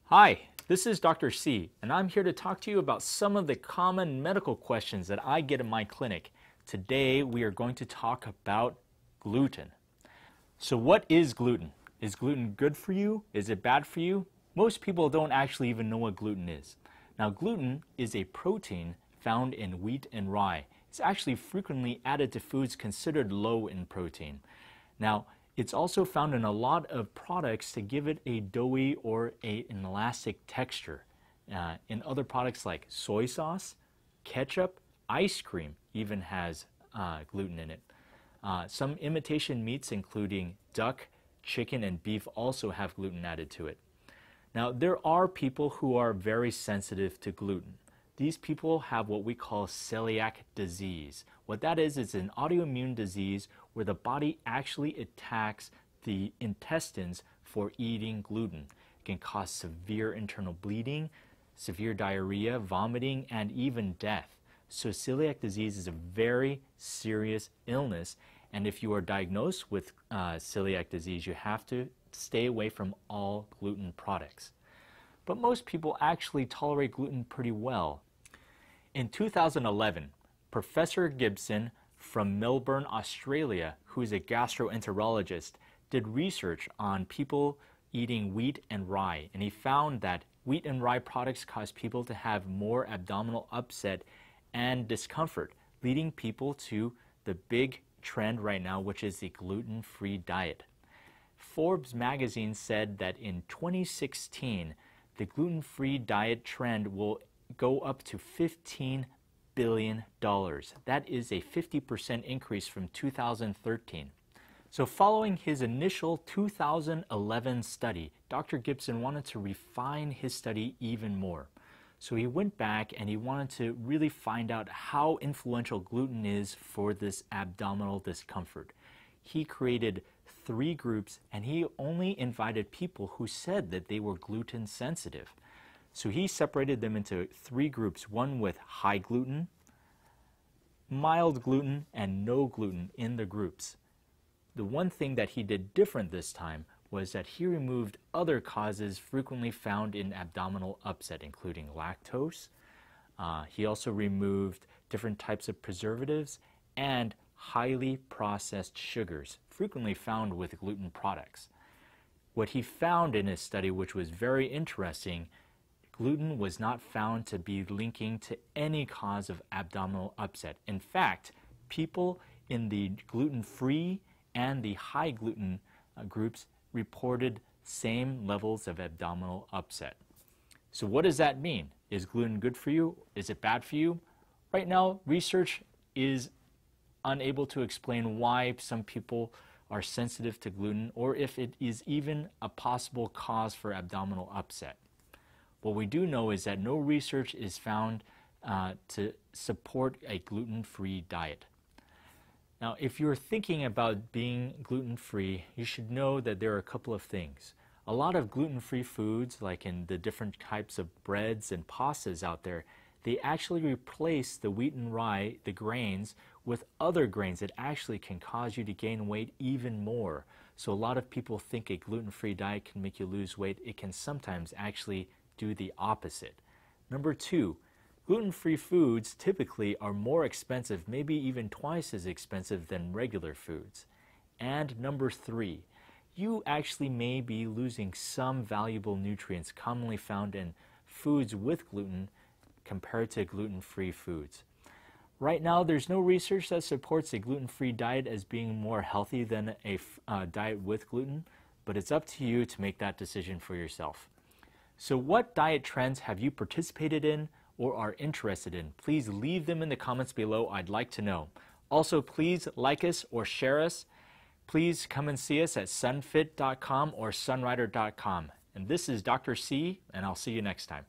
Hi, this is Dr. C, and I'm here to talk to you about some of the common medical questions that I get in my clinic. Today, we are going to talk about gluten. So what is gluten? Is gluten good for you? Is it bad for you? Most people don't actually even know what gluten is. Now, gluten is a protein found in wheat and rye. It's actually frequently added to foods considered low in protein. Now, it's also found in a lot of products to give it a doughy or an elastic texture. In other products like soy sauce, ketchup, ice cream even has gluten in it. Some imitation meats, including duck, chicken, and beef, also have gluten added to it. Now, there are people who are very sensitive to gluten. These people have what we call celiac disease. What that is an autoimmune disease where the body actually attacks the intestines for eating gluten. It can cause severe internal bleeding, severe diarrhea, vomiting, and even death. So celiac disease is a very serious illness, and if you are diagnosed with celiac disease, you have to stay away from all gluten products. But most people actually tolerate gluten pretty well. In 2011, Professor Gibson from Melbourne, Australia, who is a gastroenterologist, did research on people eating wheat and rye, and he found that wheat and rye products cause people to have more abdominal upset and discomfort, leading people to the big trend right now, which is the gluten-free diet. Forbes magazine said that in 2016, the gluten-free diet trend will go up to $15 billion. That is a 50% increase from 2013. So following his initial 2011 study, Dr. Gibson wanted to refine his study even more. So he went back and he wanted to really find out how influential gluten is for this abdominal discomfort. He created 3 groups and he only invited people who said that they were gluten sensitive. So he separated them into 3 groups, one with high gluten, mild gluten, and no gluten in the groups. The one thing that he did different this time was that he removed other causes frequently found in abdominal upset, including lactose. He also removed different types of preservatives and highly processed sugars, frequently found with gluten products. What he found in his study, which was very interesting, gluten was not found to be linking to any cause of abdominal upset. In fact, people in the gluten-free and the high gluten groups reported same levels of abdominal upset. So what does that mean? Is gluten good for you? Is it bad for you? Right now, research is unable to explain why some people are sensitive to gluten or if it is even a possible cause for abdominal upset. What we do know is that no research is found to support a gluten-free diet. Now, if you're thinking about being gluten-free, you should know that there are a couple of things. A lot of gluten-free foods, like in the different types of breads and pastas out there, they actually replace the wheat and rye, the grains, with other grains that actually can cause you to gain weight even more. So a lot of people think a gluten-free diet can make you lose weight. It can sometimes actually do the opposite. Number 2, gluten-free foods typically are more expensive, maybe even twice as expensive than regular foods. And number 3, you actually may be losing some valuable nutrients commonly found in foods with gluten compared to gluten-free foods. Right now, there's no research that supports a gluten-free diet as being more healthy than a diet with gluten, but it's up to you to make that decision for yourself. So what diet trends have you participated in or are interested in? Please leave them in the comments below. I'd like to know. Also, please like us or share us. Please come and see us at sunfit.com or sunrider.com. And this is Dr. C, and I'll see you next time.